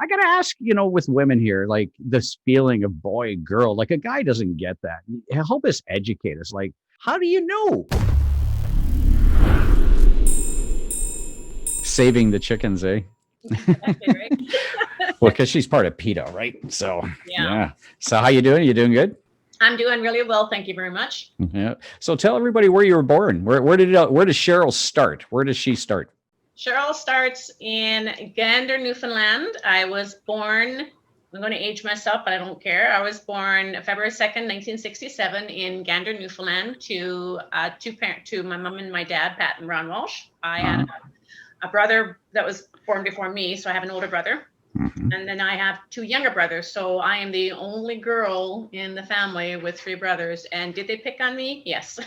I got to ask, with women here, like this feeling of boy, girl, like a guy doesn't get that. Help us educate us. Like, how do you know? Saving the chickens, eh? Exactly, right? Well, because she's part of PETA, right? So, Yeah. yeah. So, how you doing? You doing good? I'm doing really well. Thank you very much. Yeah. So, tell everybody where you were born. Where does Cheryl start? Where does she start? Cheryl starts in Gander, Newfoundland. I was born, I'm going to age myself, but I don't care. I was born February 2nd, 1967 in Gander, Newfoundland to my mom and my dad, Pat and Ron Walsh. I had Uh, a brother that was born before me, so I have an older brother. mhm. And then I have two younger brothers. So I am the only girl in the family with three brothers. And did they pick on me? Yes.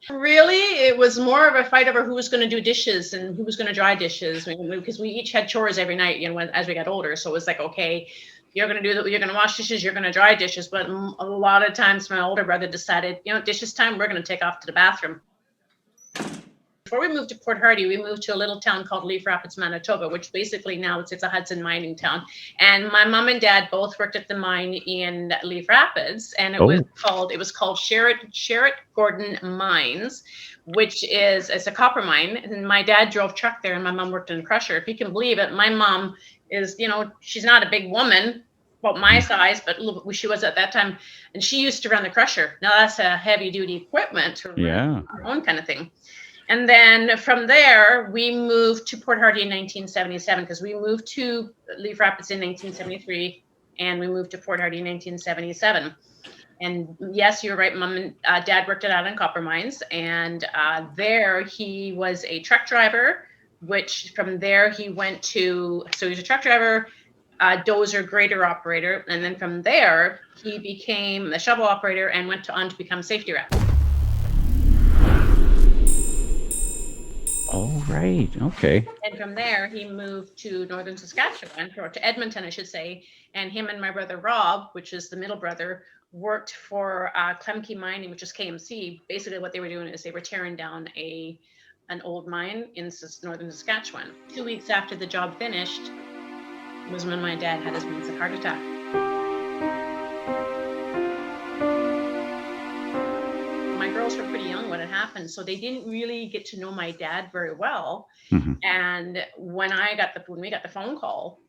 Really, it was more of a fight over who was going to do dishes and who was going to dry dishes because we each had chores every night, as we got older. So it was like, okay, you're going to wash dishes, you're going to dry dishes. But a lot of times my older brother decided, dishes time, we're going to take off to the bathroom. Before we moved to Port Hardy, we moved to a little town called Leaf Rapids, Manitoba, which basically now it's a Hudson mining town. And my mom and dad both worked at the mine in Leaf Rapids, and it was called Sherritt Gordon Mines, which it's a copper mine. And my dad drove truck there, and my mom worked in a crusher. If you can believe it, my mom is, she's not a big woman, about my size, but she was at that time, and she used to run the crusher. Now that's a heavy duty equipment to run her own kind of thing. And then from there, we moved to Port Hardy in 1977 because we moved to Leaf Rapids in 1973, and we moved to Port Hardy in 1977. And yes, you're right. Mom and dad worked at Island Copper Mines, and there he was a truck driver. Which from there he went to. So he was a truck driver, dozer grader operator, and then from there he became a shovel operator and went on to become safety rep. Oh, right. Okay. And from there, he moved to northern Saskatchewan, or to Edmonton, I should say. And him and my brother Rob, which is the middle brother, worked for Klemke Mining, which is KMC. Basically, what they were doing is they were tearing down an old mine in northern Saskatchewan. 2 weeks after the job finished was when my dad had his massive heart attack. My girls were pretty young when it happened, so they didn't really get to know my dad very well. Mm-hmm. And when we got the phone call,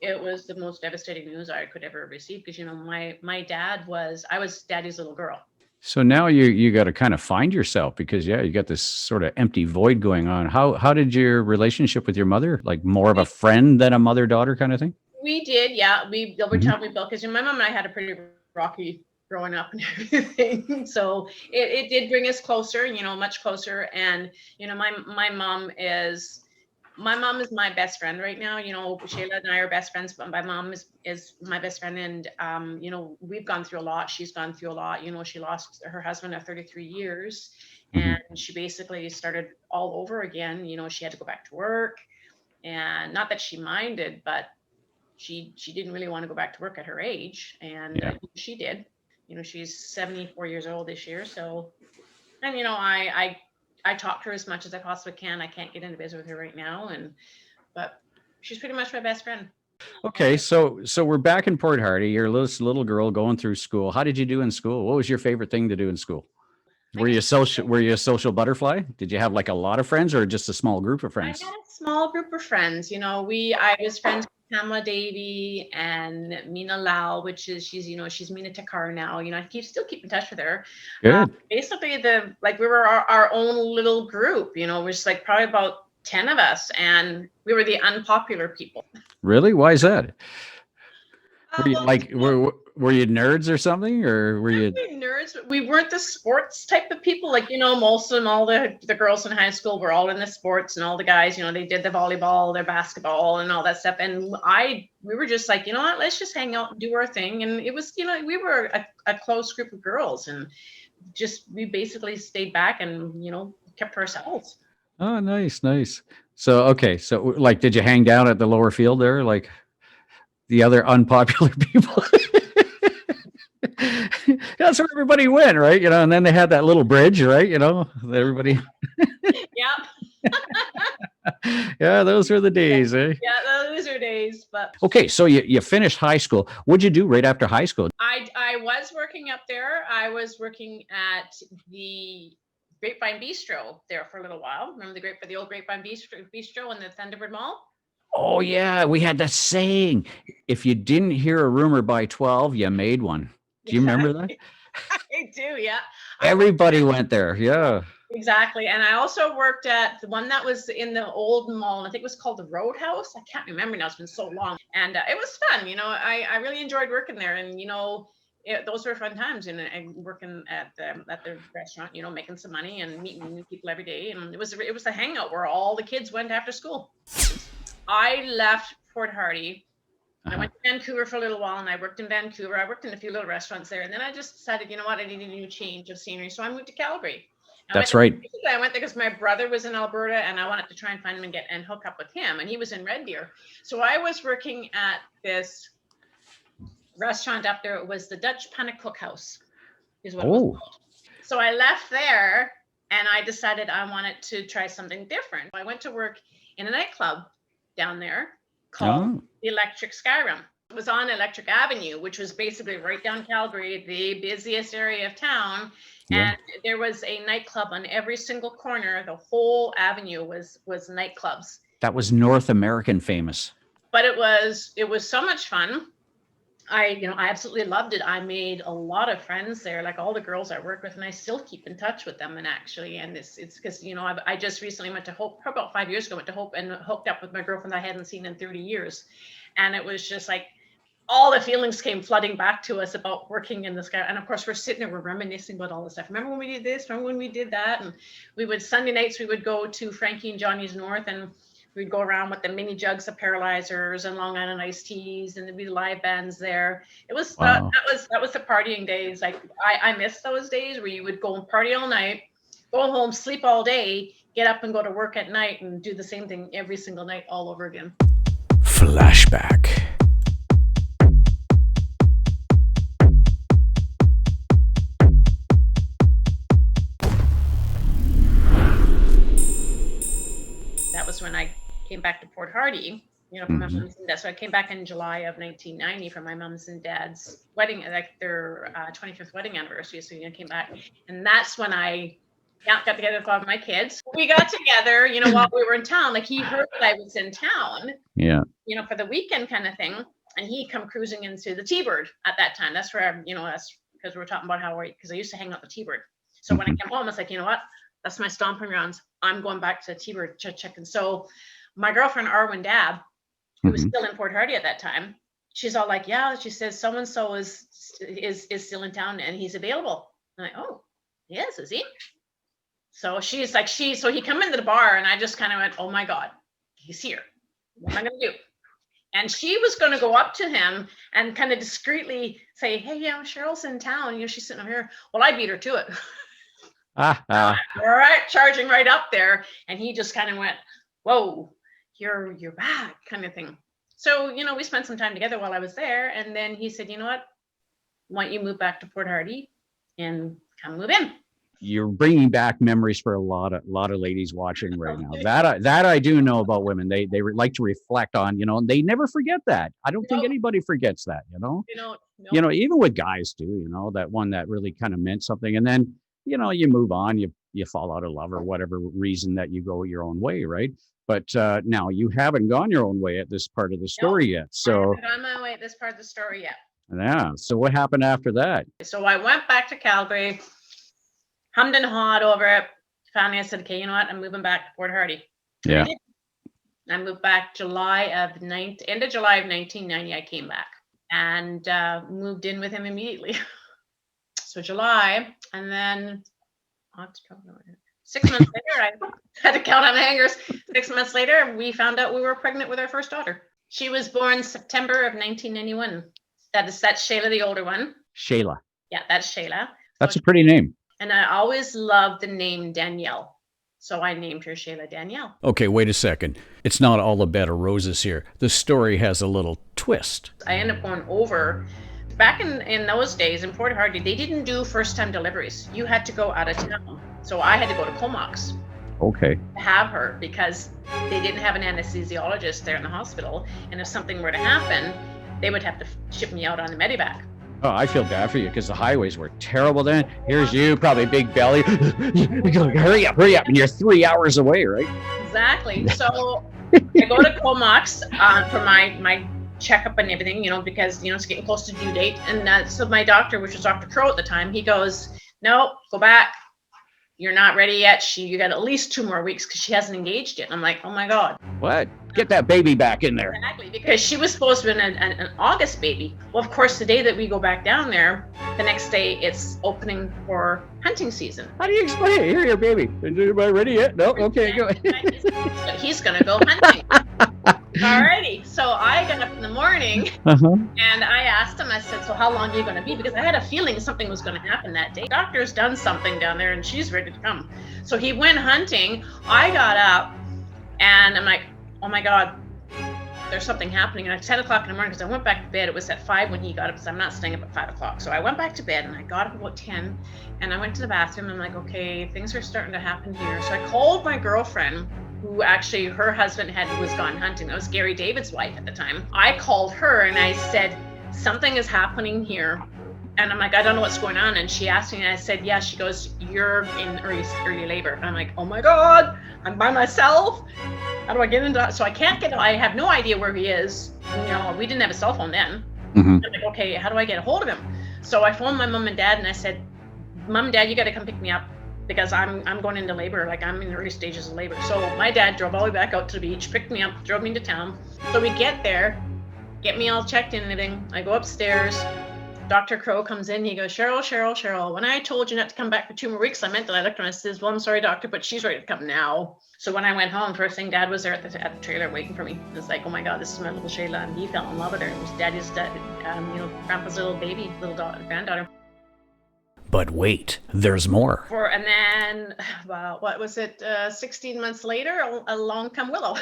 it was the most devastating news I could ever receive because my dad I was daddy's little girl. So now you got to kind of find yourself because you got this sort of empty void going on. How did your relationship with your mother, like more of a friend than a mother-daughter kind of thing? We did, yeah. Over time we built because my mom and I had a pretty rocky growing up and everything. So it did bring us closer, much closer. And, my mom is my best friend right now. Shayla and I are best friends, but my mom is my best friend. And, we've gone through a lot. She's gone through a lot. She lost her husband at 33 years and she basically started all over again. She had to go back to work, and not that she minded, but she didn't really want to go back to work at her age. And she did. She's 74 years old this year. So, and, I talk to her as much as I possibly can. I can't get into business with her right now. But she's pretty much my best friend. Okay. So we're back in Port Hardy. You're a little girl going through school. How did you do in school? What was your favorite thing to do in school? Were you a social butterfly? Did you have like a lot of friends or just a small group of friends? I had a small group of friends. I was friends with Pamela Davy and Mina Lau, which is she's Mina Takar now. I still keep in touch with her. Good. Basically, we were our own little group. We're just like probably about 10 of us, and we were the unpopular people. Really? Why is that? Were you were you nerds or something, or were you nerds? We weren't the sports type of people. Most of them, all the girls in high school were all in the sports, and all the guys, they did the volleyball, their basketball, and all that stuff. And we were just like, what, let's just hang out and do our thing. And it was, we were a close group of girls, and we basically stayed back and kept to ourselves. Oh, nice. So okay, so like, did you hang down at the lower field there, like the other unpopular people? That's where everybody went, right? And then they had that little bridge, right? Everybody. Yeah. Yeah, those were the days, eh? Yeah, those are days. But Okay, so you finished high school. What'd you do right after high school? I was working up there. I was working at the Grapevine Bistro there for a little while. Remember the old Grapevine Bistro in the Thunderbird Mall? Oh yeah, we had that saying, if you didn't hear a rumor by 12, you made one. Do you remember that? Exactly. I do, yeah. I worked Everybody went there. Yeah. exactly. And I also worked at the one that was in the old mall, and I think it was called the Roadhouse. I can't remember now, it's been so long. And it was fun, I really enjoyed working there. And those were fun times, and working at the restaurant, making some money and meeting new people every day. And it was a hangout where all the kids went after school. I left Port Hardy. I went to Vancouver for a little while, and I worked in Vancouver. I worked in a few little restaurants there, and then I just decided, you know what, I need a new change of scenery, so I moved to Calgary. That's right. I went there because my brother was in Alberta, and I wanted to try and find him and hook up with him, and he was in Red Deer. So I was working at this restaurant up there. It was the Dutch Panic Cookhouse, is what it was called. So I left there, and I decided I wanted to try something different. I went to work in a nightclub down there called the Electric Skyrim. It was on Electric Avenue, which was basically right down Calgary, the busiest area of town. Yeah. And there was a nightclub on every single corner. The whole avenue was nightclubs. That was North American famous. But it was so much fun. I absolutely loved it. I made a lot of friends there, like all the girls I work with, and I still keep in touch with them. And it's because, I just recently went to Hope, probably about 5 years ago, went to Hope and hooked up with my girlfriend I hadn't seen in 30 years. And it was just like, all the feelings came flooding back to us about working in the sky. And of course, we're sitting there, we're reminiscing about all this stuff. Remember when we did this? Remember when we did that? And Sunday nights, we would go to Frankie and Johnny's North, and we'd go around with the mini jugs of Paralyzers and Long Island iced teas, and there'd be live bands there. It was that was the partying days. Like I miss those days where you would go and party all night, go home, sleep all day, get up and go to work at night, and do the same thing every single night all over again. Flashback. That was when I came back to Port Hardy, from my mom's and dad. So I came back in July of 1990 for my mom's and dad's wedding, like their 25th wedding anniversary. So I came back, and that's when I got together with all of my kids. We got together, while we were in town. Like he heard that I was in town, for the weekend kind of thing, and he come cruising into the T-Bird at that time. That's where that's because we were talking about because I used to hang out the T-Bird. So when I came home, I was like, you know what? That's my stomping grounds. I'm going back to T-Bird to check. And so my girlfriend, Arwen Dab, who was still in Port Hardy at that time, she's all like, yeah, she says, so-and-so is still in town and he's available. I'm like, oh, yes, is he? So she's like, so he come into the bar, and I just kind of went, oh my God, he's here. What am I going to do? And she was going to go up to him and kind of discreetly say, hey, Cheryl's in town. She's sitting over here. Well, I beat her to it. All right, charging right up there. And he just kind of went, whoa, you're back, kind of thing. So, we spent some time together while I was there. And then he said, you know what? Why don't you move back to Port Hardy and come move in? You're bringing back memories for a lot of ladies watching right now. That I do know about women. They like to reflect on, and they never forget that. I don't think anybody forgets that, even with guys too, that one that really kind of meant something. And then, you move on, you fall out of love or whatever reason that you go your own way. Right. But now you haven't gone your own way at this part of the story yet. So I haven't gone my way at this part of the story yet. Yeah. So what happened after that? So I went back to Calgary, hummed and hawed over it. Finally, I said, okay, you know what? I'm moving back to Port Hardy. Yeah. I moved back end of July of 1990. I came back and moved in with him immediately. So July, and then 6 months later, I had to count on my fingers. 6 months later, we found out we were pregnant with our first daughter. She was born September of 1991. That's Shayla, the older one. Shayla. Yeah, that's Shayla. That's a pretty name. And I always loved the name Danielle. So I named her Shayla Danielle. Okay, wait a second. It's not all a bed of roses here. The story has a little twist. I ended up going over. Back in those days in Port Hardy, they didn't do first-time deliveries. You had to go out of town. So I had to go to Comox. Okay. to have her because they didn't have an anesthesiologist there in the hospital. And if something were to happen, they would have to ship me out on the medevac. Oh, I feel bad for you because the highways were terrible then. Here's you, probably big belly. Hurry up, and you're 3 hours away, right? Exactly. So I go to Comox for my checkup and everything, because, it's getting close to due date. And so my doctor, which was Dr. Crow at the time, he goes, no, go back. You're not ready yet. You got at least 2 more weeks because she hasn't engaged yet. And I'm like, oh my God. What? Get that baby back in there. Exactly, because she was supposed to be an August baby. Well, of course, the day that we go back down there, the next day it's opening for hunting season. How do you explain it? Here, your baby. Am I ready yet? No? Okay, go ahead. He's going to go hunting. Alrighty. So I got up in the morning and I asked him, I said, so how long are you going to be? Because I had a feeling something was going to happen that day. Doctor's done something down there and she's ready to come. So he went hunting. I got up and I'm like, oh my God, there's something happening. And at 10 o'clock in the morning, because I went back to bed, it was at 5 when he got up, because I'm not staying up at 5 o'clock. So I went back to bed and I got up about 10 and I went to the bathroom. And I'm like, okay, things are starting to happen here. So I called my girlfriend, who actually her husband was gone hunting. That was Gary David's wife at the time. I called her and I said, something is happening here. And I'm like, I don't know what's going on. And she asked me, and I said, yeah. She goes, you're in early labor. And I'm like, oh my God, I'm by myself. How do I get into? So I have no idea where he is. We didn't have a cell phone then. I'm like, okay, how do I get a hold of him? So I phoned my mom and dad and I said, Mom and Dad, you got to come pick me up because I'm going into labor. Like, I'm in the early stages of labor. So my dad drove all the way back out to the beach, picked me up, drove me into town. So we get there, get me all checked in and everything. I go upstairs. Dr. Crow comes in. He goes, Cheryl, when I told you not to come back for 2 more weeks, I meant that. I looked at him and I says, well, I'm sorry, doctor, but she's ready to come now. So when I went home, first thing, Dad was there at the trailer waiting for me. It's like, oh my God, this is my little Shayla. And he fell in love with her. It was Daddy's Grandpa's little baby, granddaughter. But wait, there's more. And then, well, what was it? 16 months later, along come Willow.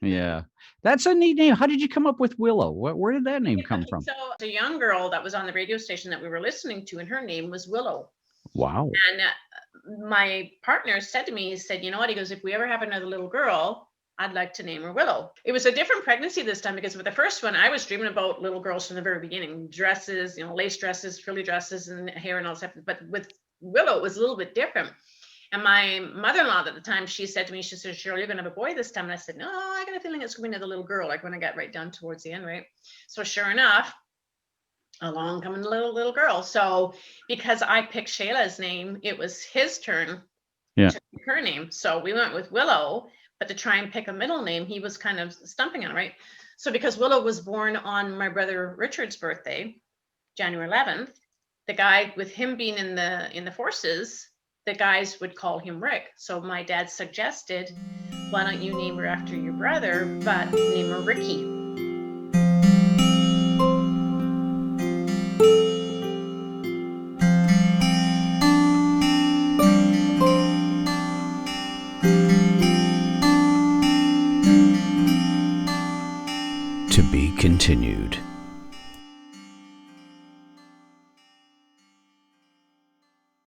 Yeah. That's a neat name. How did you come up with Willow? Where did that name come from? So a young girl that was on the radio station that we were listening to, and her name was Willow. Wow. And my partner said to me, he said, you know what? He goes, if we ever have another little girl, I'd like to name her Willow. It was a different pregnancy this time because with the first one, I was dreaming about little girls from the very beginning, dresses, lace dresses, frilly dresses, and hair and all that stuff. But with Willow, it was a little bit different. And my mother-in-law at the time, she said to me, she said, Cheryl, you're going to have a boy this time. And I said, no, I got a feeling it's going to be another little girl, like when I got right down towards the end, right? So sure enough, along coming the little girl. So because I picked Shayla's name, it was his turn to pick her name. So we went with Willow, but to try and pick a middle name, he was kind of stumping on, right? So because Willow was born on my brother Richard's birthday, January 11th, the guy with him being in the forces, the guys would call him Rick. So my dad suggested, why don't you name her after your brother, but name her Ricky? To be continued.